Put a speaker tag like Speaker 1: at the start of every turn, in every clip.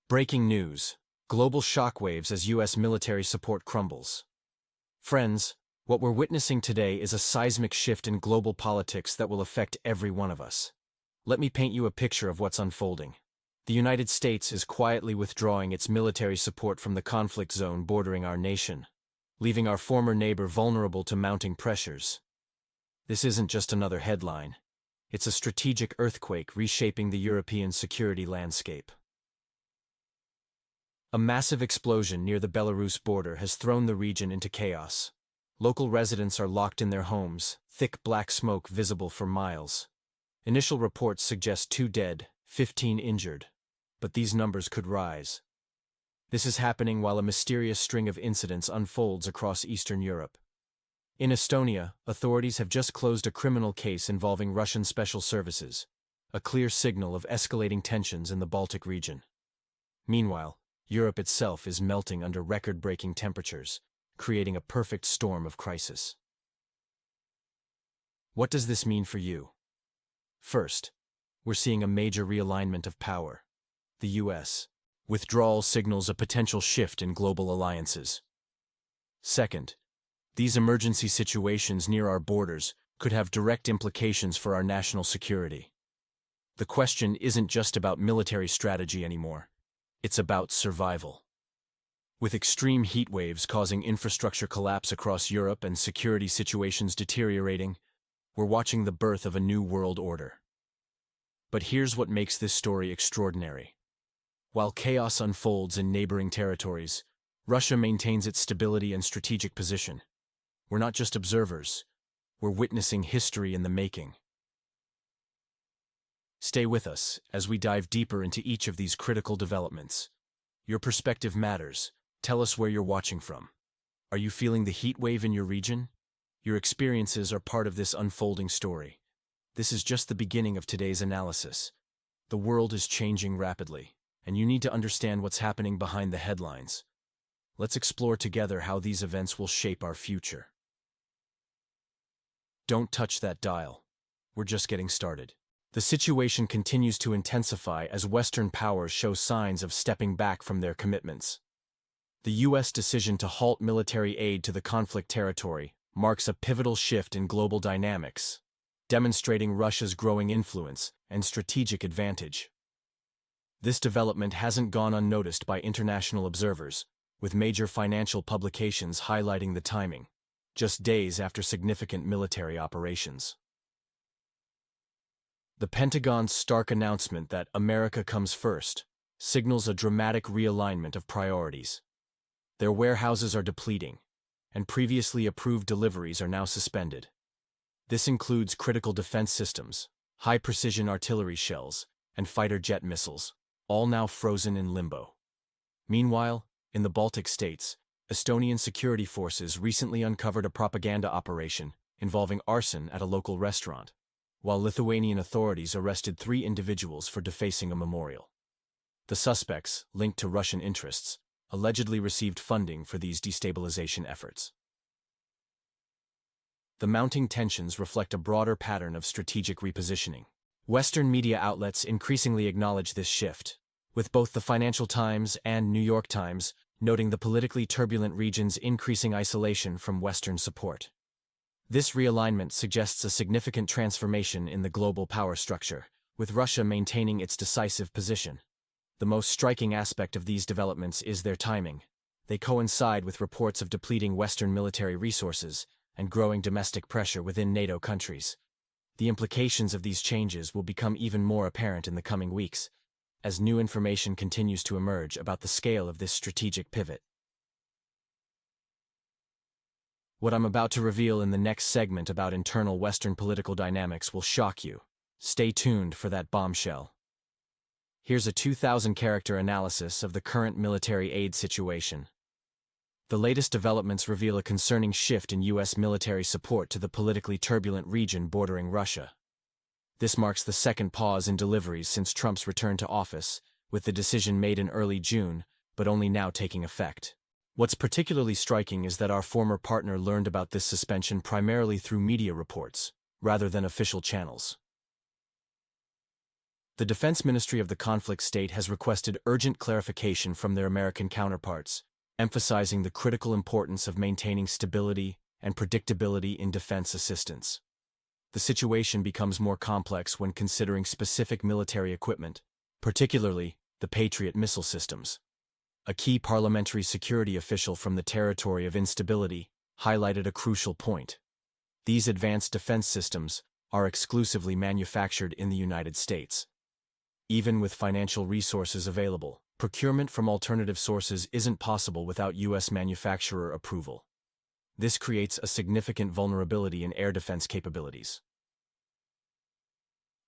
Speaker 1: Breaking news. Global shockwaves as U.S. military support crumbles. Friends, what we're witnessing today is a seismic shift in global politics that will affect every one of us. Let me paint you a picture of what's unfolding. The United States is quietly withdrawing its military support from the conflict zone bordering our nation, leaving our former neighbor vulnerable to mounting pressures. This isn't just another headline. It's a strategic earthquake reshaping the European security landscape. A massive explosion near the Belarus border has thrown the region into chaos. Local residents are locked in their homes, thick black smoke visible for miles. Initial reports suggest 2 dead, 15 injured, but these numbers could rise. This is happening while a mysterious string of incidents unfolds across Eastern Europe. In Estonia, authorities have just closed a criminal case involving Russian special services, a clear signal of escalating tensions in the Baltic region. Meanwhile, Europe itself is melting under record-breaking temperatures, creating a perfect storm of crisis. What does this mean for you? First, we're seeing a major realignment of power. The U.S. withdrawal signals a potential shift in global alliances. Second, these emergency situations near our borders could have direct implications for our national security. The question isn't just about military strategy anymore. It's about survival. With extreme heat waves causing infrastructure collapse across Europe and security situations deteriorating, we're watching the birth of a new world order. But here's what makes this story extraordinary. While chaos unfolds in neighboring territories, Russia maintains its stability and strategic position. We're not just observers, we're witnessing history in the making. Stay with us as we dive deeper into each of these critical developments. Your perspective matters. Tell us where you're watching from. Are you feeling the heat wave in your region? Your experiences are part of this unfolding story. This is just the beginning of today's analysis. The world is changing rapidly, and you need to understand what's happening behind the headlines. Let's explore together how these events will shape our future. Don't touch that dial. We're just getting started. The situation continues to intensify as Western powers show signs of stepping back from their commitments. The U.S. decision to halt military aid to the conflict territory marks a pivotal shift in global dynamics, demonstrating Russia's growing influence and strategic advantage. This development hasn't gone unnoticed by international observers, with major financial publications highlighting the timing, just days after significant military operations. The Pentagon's stark announcement that America comes first signals a dramatic realignment of priorities. Their warehouses are depleting, and previously approved deliveries are now suspended. This includes critical defense systems, high-precision artillery shells, and fighter jet missiles, all now frozen in limbo. Meanwhile, in the Baltic states, Estonian security forces recently uncovered a propaganda operation involving arson at a local restaurant, while Lithuanian authorities arrested 3 individuals for defacing a memorial. The suspects, linked to Russian interests, allegedly received funding for these destabilization efforts. The mounting tensions reflect a broader pattern of strategic repositioning. Western media outlets increasingly acknowledge this shift, with both the Financial Times and New York Times noting the politically turbulent region's increasing isolation from Western support. This realignment suggests a significant transformation in the global power structure, with Russia maintaining its decisive position. The most striking aspect of these developments is their timing. They coincide with reports of depleting Western military resources and growing domestic pressure within NATO countries. The implications of these changes will become even more apparent in the coming weeks, as new information continues to emerge about the scale of this strategic pivot. What I'm about to reveal in the next segment about internal Western political dynamics will shock you. Stay tuned for that bombshell. Here's a 2,000-character analysis of the current military aid situation. The latest developments reveal a concerning shift in U.S. military support to the politically turbulent region bordering Russia. This marks the second pause in deliveries since Trump's return to office, with the decision made in early June, but only now taking effect. What's particularly striking is that our former partner learned about this suspension primarily through media reports, rather than official channels. The Defense Ministry of the conflict state has requested urgent clarification from their American counterparts, emphasizing the critical importance of maintaining stability and predictability in defense assistance. The situation becomes more complex when considering specific military equipment, particularly the Patriot missile systems. A key parliamentary security official from the territory of instability highlighted a crucial point. These advanced defense systems are exclusively manufactured in the United States. Even with financial resources available, procurement from alternative sources isn't possible without U.S. manufacturer approval. This creates a significant vulnerability in air defense capabilities.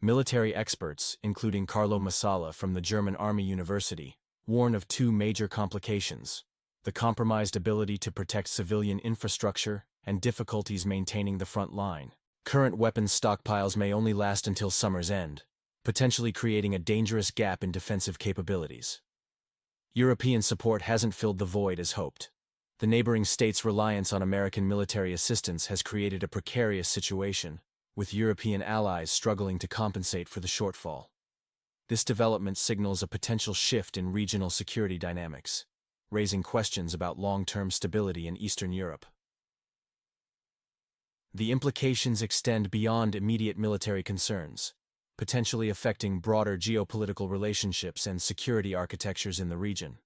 Speaker 1: Military experts, including Carlo Massala from the German Army University, warn of two major complications: the compromised ability to protect civilian infrastructure and difficulties maintaining the front line. Current weapons stockpiles may only last until summer's end, potentially creating a dangerous gap in defensive capabilities. European support hasn't filled the void as hoped. The neighboring states' reliance on American military assistance has created a precarious situation, with European allies struggling to compensate for the shortfall. This development signals a potential shift in regional security dynamics, raising questions about long-term stability in Eastern Europe. The implications extend beyond immediate military concerns, potentially affecting broader geopolitical relationships and security architectures in the region.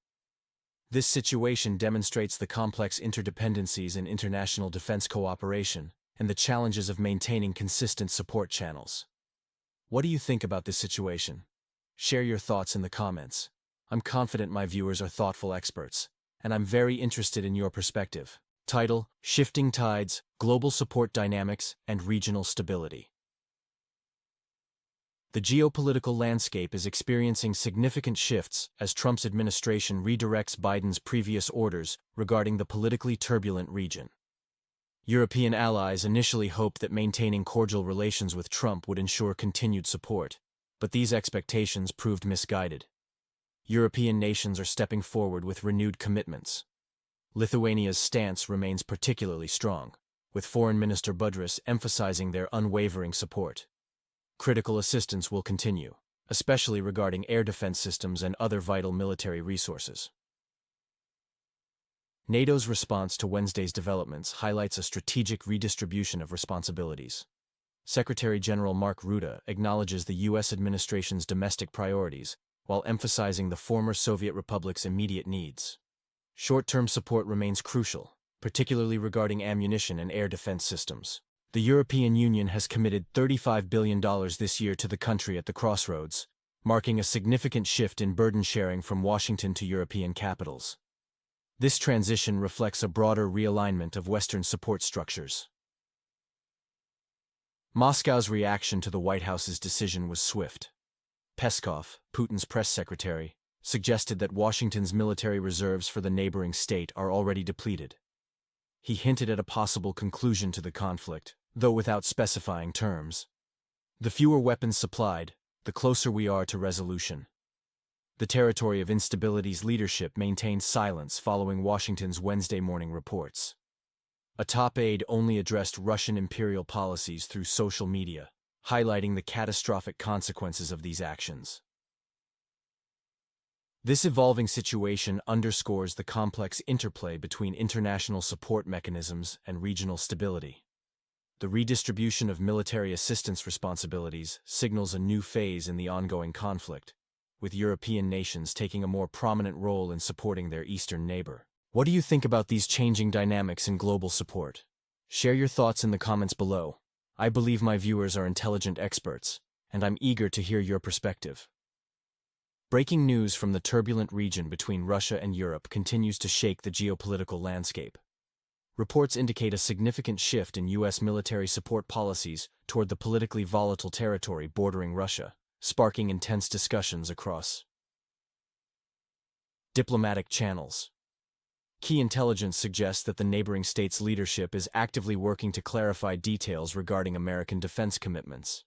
Speaker 1: This situation demonstrates the complex interdependencies in international defense cooperation and the challenges of maintaining consistent support channels. What do you think about this situation? Share your thoughts in the comments. I'm confident my viewers are thoughtful experts, and I'm very interested in your perspective. Title: Shifting Tides, Global Support Dynamics, and Regional Stability. The geopolitical landscape is experiencing significant shifts as Trump's administration redirects Biden's previous orders regarding the politically turbulent region. European allies initially hoped that maintaining cordial relations with Trump would ensure continued support, but these expectations proved misguided. European nations are stepping forward with renewed commitments. Lithuania's stance remains particularly strong, with Foreign Minister Budrys emphasizing their unwavering support. Critical assistance will continue, especially regarding air defense systems and other vital military resources. NATO's response to Wednesday's developments highlights a strategic redistribution of responsibilities. Secretary General Mark Rutte acknowledges the U.S. administration's domestic priorities while emphasizing the former Soviet republic's immediate needs. Short-term support remains crucial, particularly regarding ammunition and air defense systems. The European Union has committed $35 billion this year to the country at the crossroads, marking a significant shift in burden sharing from Washington to European capitals. This transition reflects a broader realignment of Western support structures. Moscow's reaction to the White House's decision was swift. Peskov, Putin's press secretary, suggested that Washington's military reserves for the neighboring state are already depleted. He hinted at a possible conclusion to the conflict, though without specifying terms. The fewer weapons supplied, the closer we are to resolution. The territory of instability's leadership maintained silence following Washington's Wednesday morning reports. A top aide only addressed Russian imperial policies through social media, highlighting the catastrophic consequences of these actions. This evolving situation underscores the complex interplay between international support mechanisms and regional stability. The redistribution of military assistance responsibilities signals a new phase in the ongoing conflict, with European nations taking a more prominent role in supporting their eastern neighbor. What do you think about these changing dynamics in global support? Share your thoughts in the comments below. I believe my viewers are intelligent experts, and I'm eager to hear your perspective. Breaking news from the turbulent region between Russia and Europe continues to shake the geopolitical landscape. Reports indicate a significant shift in U.S. military support policies toward the politically volatile territory bordering Russia, sparking intense discussions across diplomatic channels. Key intelligence suggests that the neighboring state's leadership is actively working to clarify details regarding American defense commitments.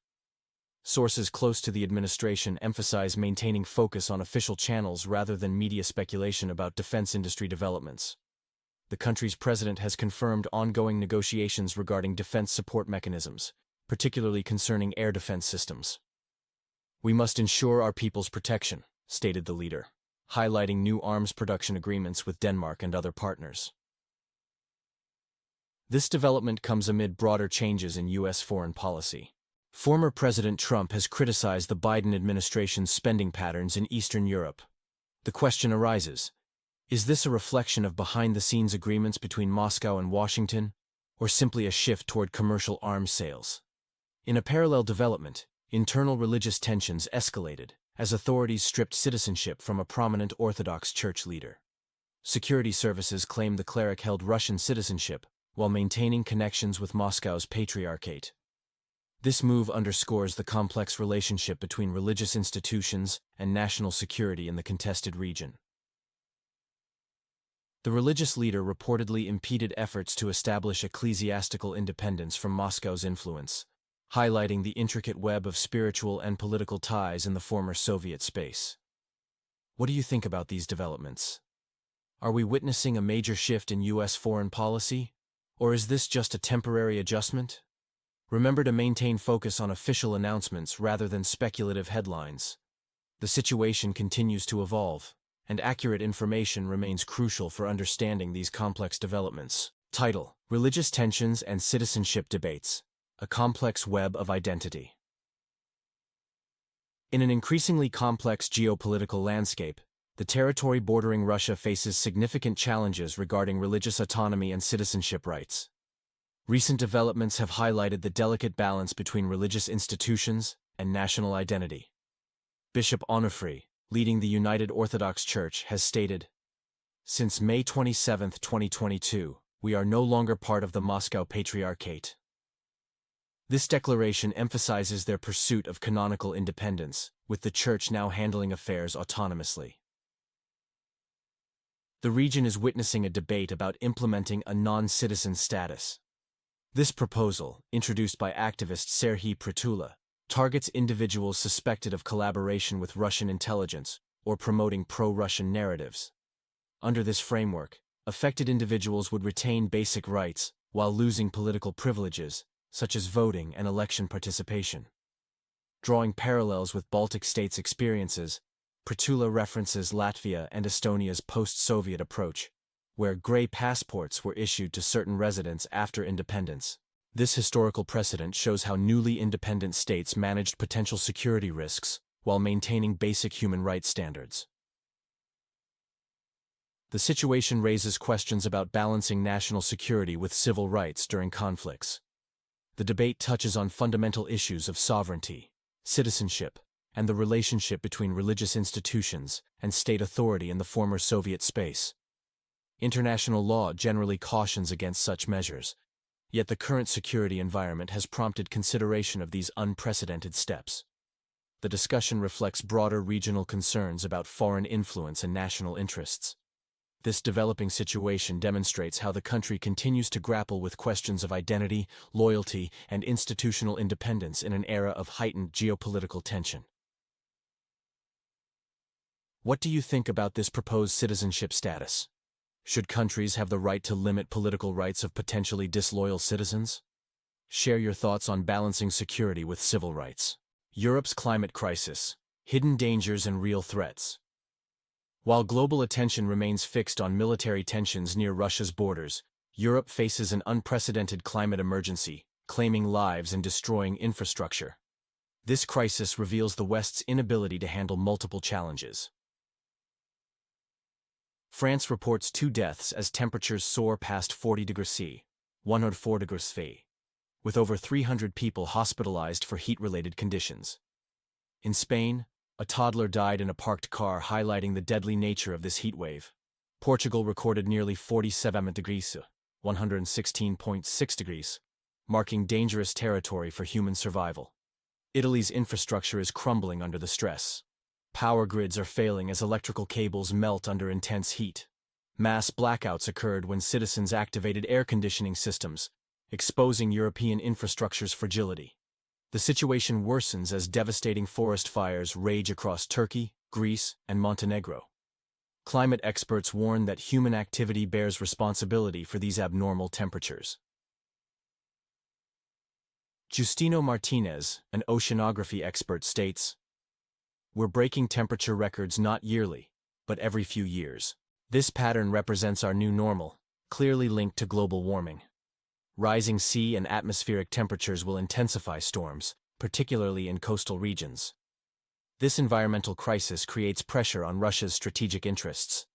Speaker 1: Sources close to the administration emphasize maintaining focus on official channels rather than media speculation about defense industry developments. The country's president has confirmed ongoing negotiations regarding defense support mechanisms, particularly concerning air defense systems. We must ensure our people's protection, stated the leader, highlighting new arms production agreements with Denmark and other partners. This development comes amid broader changes in U.S. foreign policy. Former President Trump has criticized the Biden administration's spending patterns in Eastern Europe. The question arises, is this a reflection of behind-the-scenes agreements between Moscow and Washington, or simply a shift toward commercial arms sales? In a parallel development, internal religious tensions escalated as authorities stripped citizenship from a prominent Orthodox Church leader. Security services claimed the cleric held Russian citizenship while maintaining connections with Moscow's Patriarchate. This move underscores the complex relationship between religious institutions and national security in the contested region. The religious leader reportedly impeded efforts to establish ecclesiastical independence from Moscow's influence, highlighting the intricate web of spiritual and political ties in the former Soviet space. What do you think about these developments? Are we witnessing a major shift in U.S. foreign policy, or is this just a temporary adjustment? Remember to maintain focus on official announcements rather than speculative headlines. The situation continues to evolve, and accurate information remains crucial for understanding these complex developments. Title: Religious Tensions and Citizenship Debates, a Complex Web of Identity. In an increasingly complex geopolitical landscape, the territory bordering Russia faces significant challenges regarding religious autonomy and citizenship rights. Recent developments have highlighted the delicate balance between religious institutions and national identity. Bishop Onufry, leading the United Orthodox Church, has stated, "Since May 27, 2022, we are no longer part of the Moscow Patriarchate." This declaration emphasizes their pursuit of canonical independence, with the Church now handling affairs autonomously. The region is witnessing a debate about implementing a non-citizen status. This proposal, introduced by activist Serhiy Prytula, targets individuals suspected of collaboration with Russian intelligence or promoting pro-Russian narratives. Under this framework, affected individuals would retain basic rights while losing political privileges, such as voting and election participation. Drawing parallels with Baltic states' experiences, Prytula references Latvia and Estonia's post-Soviet approach, where grey passports were issued to certain residents after independence. This historical precedent shows how newly independent states managed potential security risks while maintaining basic human rights standards. The situation raises questions about balancing national security with civil rights during conflicts. The debate touches on fundamental issues of sovereignty, citizenship, and the relationship between religious institutions and state authority in the former Soviet space. International law generally cautions against such measures, yet the current security environment has prompted consideration of these unprecedented steps. The discussion reflects broader regional concerns about foreign influence and national interests. This developing situation demonstrates how the country continues to grapple with questions of identity, loyalty, and institutional independence in an era of heightened geopolitical tension. What do you think about this proposed citizenship status? Should countries have the right to limit political rights of potentially disloyal citizens? Share your thoughts on balancing security with civil rights. Europe's climate crisis, hidden dangers and real threats. While global attention remains fixed on military tensions near Russia's borders, Europe faces an unprecedented climate emergency, claiming lives and destroying infrastructure. This crisis reveals the West's inability to handle multiple challenges. France reports 2 deaths as temperatures soar past 40 degrees C, 104 degrees F, with over 300 people hospitalized for heat-related conditions. In Spain, a toddler died in a parked car, highlighting the deadly nature of this heat wave. Portugal recorded nearly 47 degrees, 116.6 degrees, marking dangerous territory for human survival. Italy's infrastructure is crumbling under the stress. Power grids are failing as electrical cables melt under intense heat. Mass blackouts occurred when citizens activated air conditioning systems, exposing European infrastructure's fragility. The situation worsens as devastating forest fires rage across Turkey, Greece, and Montenegro. Climate experts warn that human activity bears responsibility for these abnormal temperatures. Justino Martinez, an oceanography expert, states, We're breaking temperature records not yearly, but every few years. This pattern represents our new normal, clearly linked to global warming. Rising sea and atmospheric temperatures will intensify storms, particularly in coastal regions. This environmental crisis creates pressure on Russia's strategic interests.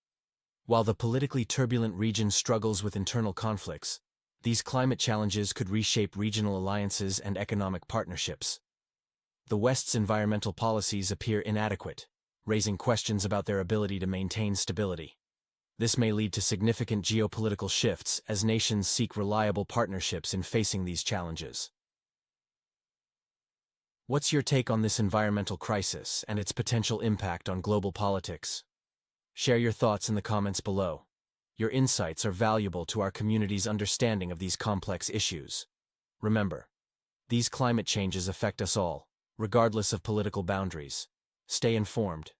Speaker 1: While the politically turbulent region struggles with internal conflicts, these climate challenges could reshape regional alliances and economic partnerships. The West's environmental policies appear inadequate, raising questions about their ability to maintain stability. This may lead to significant geopolitical shifts as nations seek reliable partnerships in facing these challenges. What's your take on this environmental crisis and its potential impact on global politics? Share your thoughts in the comments below. Your insights are valuable to our community's understanding of these complex issues. Remember, these climate changes affect us all, regardless of political boundaries. Stay informed,